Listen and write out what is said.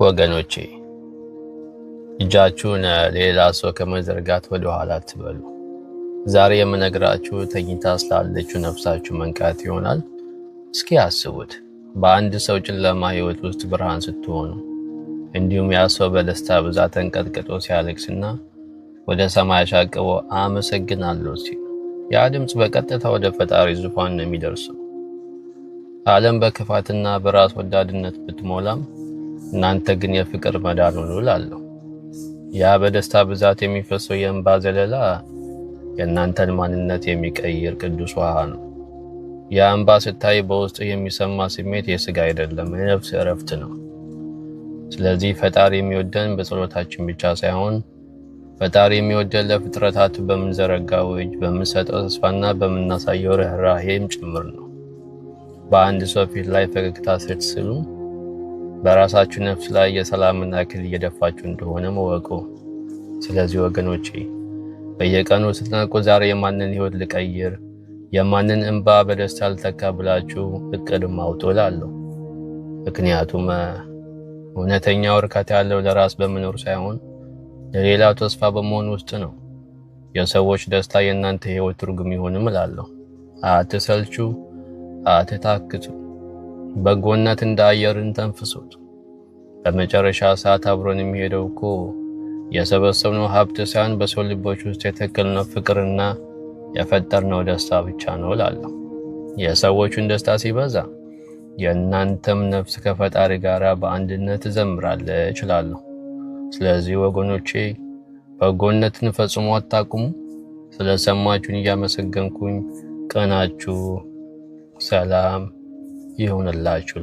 ወገኖቼ እጃችሁን ሌላ ሰው ከመዘርጋት ወደ ኋላ አትበሉ። ዛሬ የምነግራችሁ ተኝታ ስላለችው ነፍሳችሁ መንቃት ይሆናል። እስኪ አስቡት፣ በአንድ ሰው ጨለማ ህይወት ውስጥ ብርሃን ስትሆኑ፣ እንዲሁም ያ ሰው በደስታ ብዛት ተንቀጥቅጦ ሲያለቅስና ወደ ሰማይ አሻቅቦ አመሰግናለሁ ሲል፣ ያ ድምጽ በቀጥታ ወደ ፈጣሪ ዙፋን ነው የሚደርሰው። ዓለም በክፋትና በራስ ወዳድነት ብትሞላም እናንተ ግን የፍቅር መዳን ሆኖ እላለሁ። ያ በደስታ ብዛት የሚፈሰው የእንባ ዘለላ የእናንተን ማንነት የሚቀይር ቅዱስ ውሃ ነው። ያ እንባ ስታይ በውስጥ የሚሰማ ስሜት የሥጋ አይደለም፣ የነፍስ እረፍት ነው። ስለዚህ ፈጣሪ የሚወደን በጸሎታችን ብቻ ሳይሆን ፈጣሪ የሚወደን ለፍጥረታት በምንዘረጋው እጅ፣ በምንሰጠው ተስፋና በምናሳየው ርህራሄም ጭምር ነው። በአንድ ሰው ፊት ላይ ፈገግታ ስትስሉ በራሳችሁ ነፍስ ላይ የሰላምና አክሊል እየደፋችሁ እንደሆነ ወቁ። ስለዚህ ወገኖቼ በየቀኑ ስትነቁ ዛሬ የማንን ህይወት ልቀይር፣ የማንን እንባ በደስታ ልተካ ብላችሁ እቅድም አውጡ እላለሁ። ምክንያቱም እውነተኛው እርካታ ያለው ለራስ በመኖር ሳይሆን ለሌላው ተስፋ በመሆን ውስጥ ነው። የሰዎች ደስታ የእናንተ ህይወት ትርጉም ይሆንም እላለሁ። አትሰልቹ፣ አትታክቱ። በጎነት እንደ አየርን ተንፍሱት። በመጨረሻ ሰዓት አብሮን የሚሄደው እኮ የሰበሰብነው ሀብት ሳይሆን በሰው ልቦች ውስጥ የተከልነው ፍቅርና የፈጠርነው ደስታ ብቻ ነው እላለሁ። የሰዎቹን ደስታ ሲበዛ የእናንተም ነፍስ ከፈጣሪ ጋር በአንድነት ትዘምራለች እላለሁ። ስለዚህ ወገኖቼ በጎነትን ፈጽሞ አታቁሙ። ስለሰማችሁን እያመሰገንኩኝ ቀናችሁ ሰላም ይሁንላችሁ።